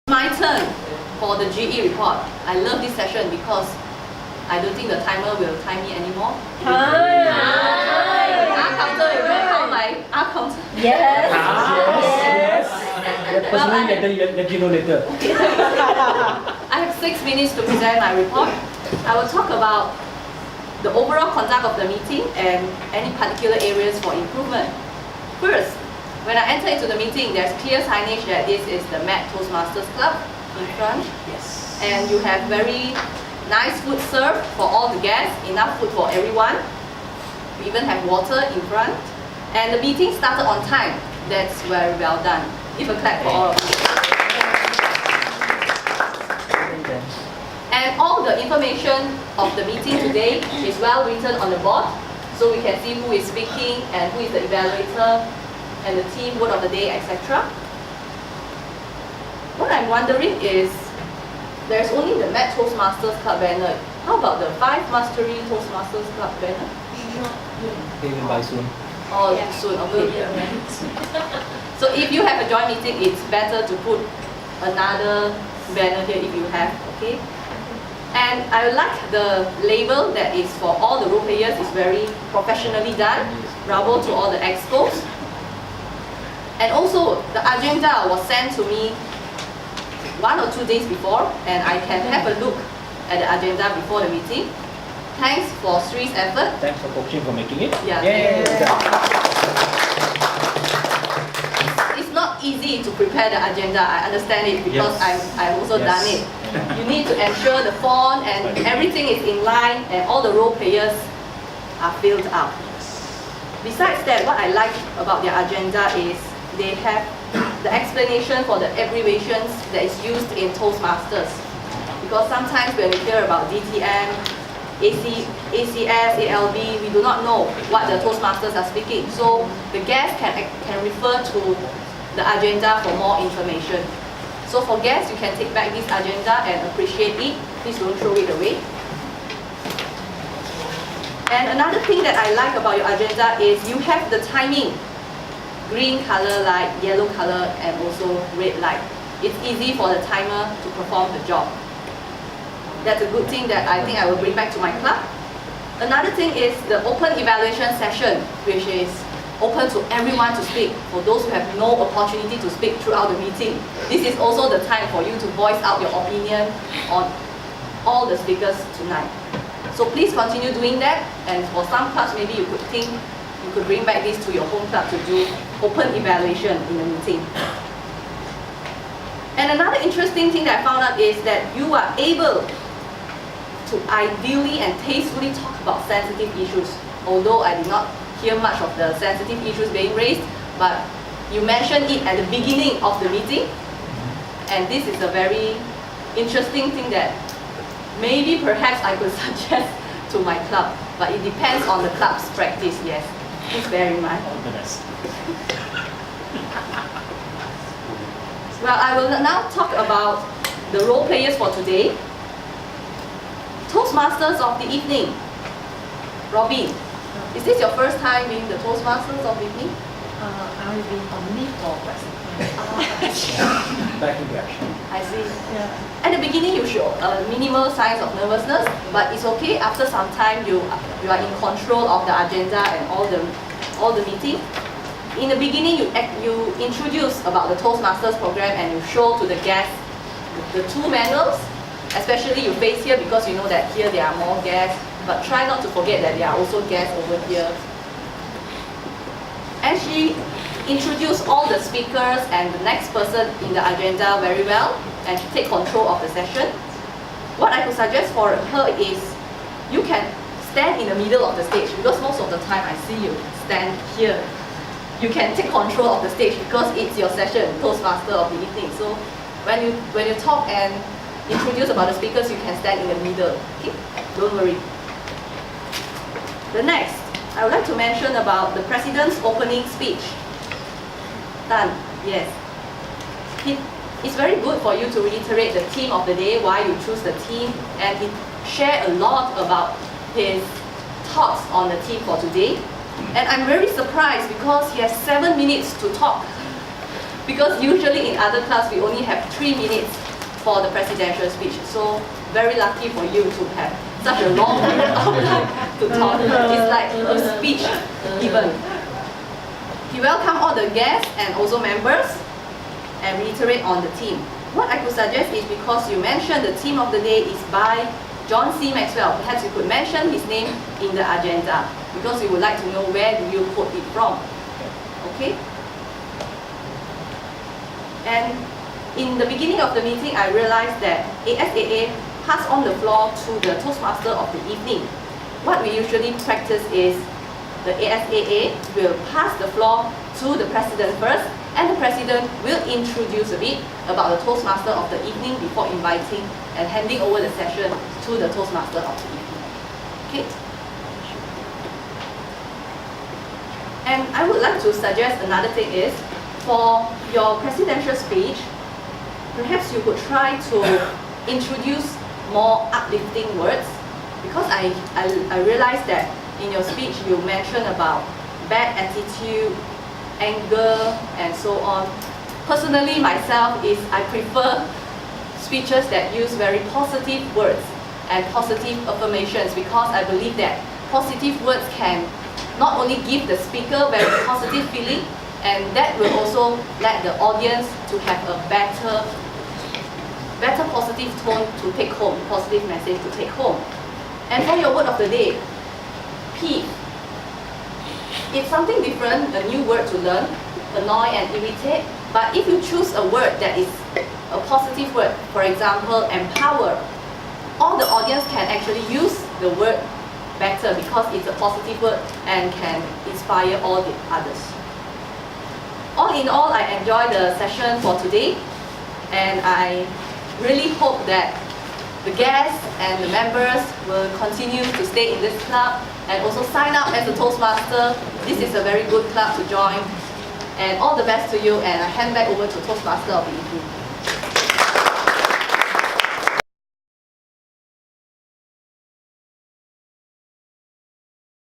My turn for the GE report. I love this session because I don't think the timer will time me anymore. R counter, you know how my R counter? Yes. Yes. Personally, let you know later. Okay. I have 6 minutes to present my report. I will talk about the overall conduct of the meeting and any particular areas for improvement. First, when I enter into the meeting, there's clear signage that this is the Met Toastmasters Club in front. Yes. And you have very nice food served for all the guests, enough food for everyone. We even have water in front. And the meeting started on time. That's very well done. Give a clap for all of you. And all the information of the meeting today is well written on the board, so we can see who is speaking and who is the evaluator and the team, word of the day, etc. What I'm wondering is, there's only the Met Toastmasters Club banner. How about the 5 Mastery Toastmasters Club banner? They will buy soon. Oh, yeah. Soon, okay. So if you have a joint meeting, it's better to put another banner here if you have, okay? And I like the label that is for all the role players. It's very professionally done. Bravo to all the expos. And also, the agenda was sent to me 1 or 2 days before, and I can have a look at the agenda before the meeting. Thanks for Sri's effort. Thanks for coaching for making it. Yeah. It's not easy to prepare the agenda. I understand it because I've also done it. You need to ensure the font and everything is in line and all the role players are filled up. Besides that, what I like about their agenda is they have the explanation for the abbreviations that is used in Toastmasters. Because sometimes when we hear about DTM, ACS, ALB, we do not know what the Toastmasters are speaking. So the guests can refer to the agenda for more information. So for guests, you can take back this agenda and appreciate it. Please don't throw it away. And another thing that I like about your agenda is you have the timing. Green color light, yellow color, and also red light. It's easy for the timer to perform the job. That's a good thing that I think I will bring back to my club. Another thing is the open evaluation session, which is open to everyone to speak. For those who have no opportunity to speak throughout the meeting, this is also the time for you to voice out your opinion on all the speakers tonight. So please continue doing that, and for some clubs maybe you could think you could bring back this to your home club to do open evaluation in the meeting. And another interesting thing that I found out is that you are able to ideally and tastefully talk about sensitive issues. Although I did not hear much of the sensitive issues being raised, but you mentioned it at the beginning of the meeting, and this is a very interesting thing that maybe perhaps I could suggest to my club, but it depends on the club's practice, yes. Please bear in mind. All the best. Well, I will now talk about the role players for today. Toastmasters of the evening. Robin, is this your first time being the Toastmasters of the evening? I've been on leave for quite some time. Back in action. I see. Yeah. At the beginning, you show minimal signs of nervousness, but it's okay. After some time, you are in control of the agenda and all the meeting. In the beginning, you introduce about the Toastmasters program and you show to the guests the 2 manuals. Especially you face here because you know that here there are more guests, but try not to forget that there are also guests over here. And she introduced all the speakers and the next person in the agenda very well, and she take control of the session. What I could suggest for her is you can stand in the middle of the stage, because most of the time I see you stand here. You can take control of the stage because it's your session, Toastmaster of the evening. So when you talk and introduce about the speakers, you can stand in the middle. Okay? Don't worry. The next, I would like to mention about the President's opening speech. Done. Yes. It's very good for you to reiterate the theme of the day, why you choose the theme, and he shared a lot about his thoughts on the theme for today. And I'm very surprised because he has 7 minutes to talk. Because usually in other clubs we only have 3 minutes for the presidential speech. So very lucky for you to have such a long period of time to talk. It's like a speech given. He welcomed all the guests and also members and reiterate on the theme. What I could suggest is, because you mentioned the theme of the day is by John C. Maxwell, perhaps you could mention his name in the agenda, because we would like to know where do you quote it from. Okay? And in the beginning of the meeting, I realized that ASAA passed on the floor to the Toastmaster of the evening. What we usually practice is the ASAA will pass the floor to the President first, and the President will introduce a bit about the Toastmaster of the evening before inviting and handing over the session to the Toastmaster of the evening. Okay? And I would like to suggest another thing is, for your presidential speech, perhaps you could try to introduce more uplifting words, because I realized that in your speech you mentioned about bad attitude, anger, and so on. Personally, myself, I prefer speeches that use very positive words and positive affirmations, because I believe that positive words can not only give the speaker very positive feeling, and that will also let the audience to have a better positive tone to take home, positive message to take home. And for your word of the day, peeve. It's something different, a new word to learn, annoy and irritate. But if you choose a word that is a positive word, for example, empower, all the audience can actually use the word better, because it's a positive word and can inspire all the others. All in all, I enjoyed the session for today, and I really hope that the guests and the members will continue to stay in this club and also sign up as a Toastmaster. This is a very good club to join. And all the best to you, and I hand back over to Toastmaster of the evening.